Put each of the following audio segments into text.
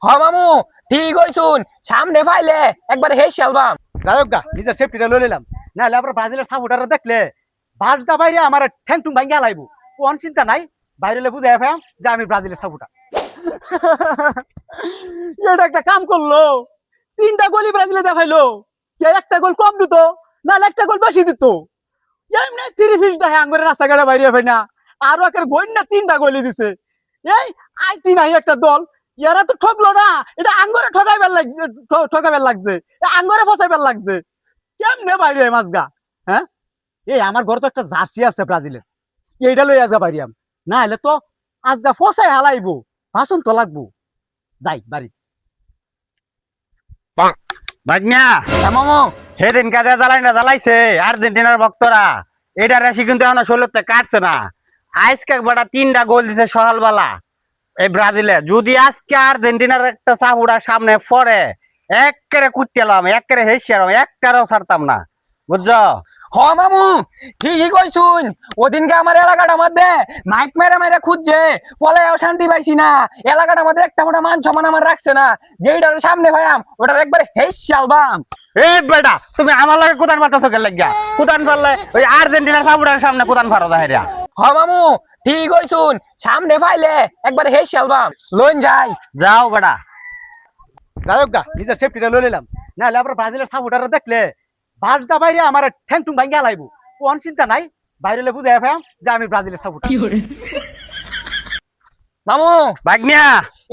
হ মামু ঠিক হইছুন সামনে ফাইলে একবার হেস অ্যালবাম। যাই হোক গা নিজের সেফটিটা লই নিলাম, নাহলে আবার ব্রাজিলের সাপোর্টাররা দেখলে বাসদা বাইরে আমার ঠ্যাং টুং ভাঙ্গা লাইব। কোন চিন্তা নাই, বাইরে বুঝে ফেলাম যে আমি ব্রাজিলের সাপোর্টার। এটা একটা কাম করলো, তিনটা গোলই ব্রাজিলে দেখাইলো। কে একটা গোল কম দিত, নাহলে একটা গোল বেশি দিত। এমনি 30 মিনিট আঙ্গুরের রাস্তাঘাটে বাইরে হয় না, আরো একটা গোল না তিনটা গোলই দিছে। এই আইতি নাই একটা দল, এরা তো ঠকলো না, এটা আঙ্গুরে ঠকাইবার লাগছে, ঠকাইবার লাগছে, আঙ্গুরে ফসাইবার লাগছে। কেমনে বাইরে হয় মাঝগা? হ্যাঁ, এই আমার ঘরে তো একটা জার্সি আছে ব্রাজিলের, এইটা লইয়া যা বাইরিয়াম, না হলে তো আজগা ফসাই হালাইবো, ভাষণ তো লাগবো। যাই বাড়ি। ভাগ্না হ্যাঁ মামু। সেদিন কাজে জ্বালাই না জ্বালাইছে আর্জেন্টিনার ভক্তরা, এটা রাশি কিন্তু এখন ষোলোতে কাটছে না। আজকে বেটা তিনটা গোল দিছে সকালবেলা এই ব্রাজিলে। যদি আজকে আর্জেন্টিনার একটা চাপুড়া সামনে পড়ে একেবারে কুটতেলাম, একেবারে হেসিয়ালাম, একটারও ছাড়তাম না, বুঝছো? হ মামু ঠিকই কইছুন। ওদিনকে আমার এলাকাটার মধ্যে মাইক মেরে মেরে খুঁজছে, বলে শান্তি পাইছি না। এলাকাটার মধ্যে একটা মোটা মান সম্মান আমার রাখছে না, যেইটার সামনে ভাইয়াম ওটার একবার হেস অ্যালবাম। এ বেটা তুমি আমার লাগে কোদান পারতেছো কে লাগিয়া? কোদান পারলে ওই আর্জেন্টিনার চাপুড়ার সামনে কোদান পারো যাহেরা। হ মামু ঠিক কইছুন, সামনে ফাইলে একবার হেস অ্যালবাম লইন যাই। যাও বেটা। যাই হোক গা নিজের সেফটিটা লই নিলাম, নাহলে আবার ব্রাজিলের সাপোর্টাররা দেখলে বাসদা বাইরে আমার ঠ্যাং টুং ভাঙ্গা লাইব। কোন চিন্তা নাই, বাইরে বুঝে ফেলাম যে আমি ব্রাজিলের সাপোর্টার। মামু ভাগ্না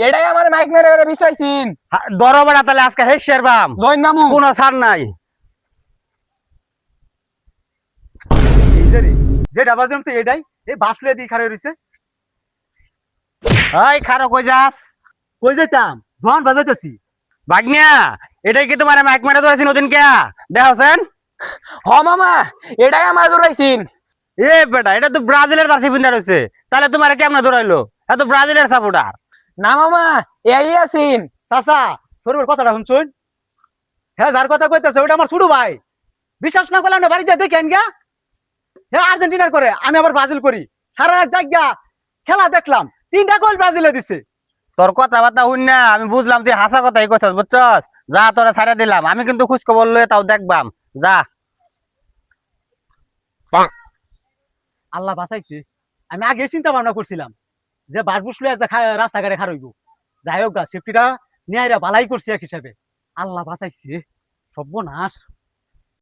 এটাই আমার মাইক মেরে মেরে বিষয়ছিন। ধরো বেটা, তাহলে আজকে হেসিয়ার বাম লইন মামু। কোনো ছাড় নাই। এই যে রে, যেটা বাজলাম তো এটাই, এই বাস লইয়া দিয়ে খাড়া রইছে। ওই খারো কই যাস? কই যাইতাম, ধোয়ান বাজাইতেছি। ভাগ্নিয়া এটাই কি তোমার মাইক মেরে ধরেছি নতুন কে দেখছেন? হ মামা এটাই আমার দৌড়াইছিন। এ বেটা এটা তো ব্রাজিলের জার্সি পিন্ধা রয়েছে, তাহলে তোমার কেমনে ধরাইলো? এত ব্রাজিলের সাপোর্টার। না মামা এই আছিন। চাচা সরুর কথাটা শুনছুন, হ্যাঁ যার কথা কইতেছে ওটা আমার ছোট ভাই। বিশ্বাস না করলে আমরা বাড়ি যাই দেখেন গা, হ্যাঁ আর্জেন্টিনার করে আমি আবার ব্রাজিল করি। সারা রাত জায়গা খেলা দেখলাম, তিনটা গোল ব্রাজিলে দিছে। তোর কথাবার্তা শুন না আমি বুঝলাম তুই হাসা কথাই কইছস, বুঝছস? যা তোরা ছাড়া দিলাম, আমি কিন্তু খুশ খবর লয়ে তাও দেখবাম। যা। আল্লাহ বাঁচাইছে, আমি আগে চিন্তা ভাবনা করছিলাম যে বাসবুস লইয়া যা রাস্তাঘাটে খারইব। যাই হোক গা সেফটিটা নিয়ে বালাই করছি এক হিসাবে। আল্লাহ বাঁচাইছে, সর্বনাশ।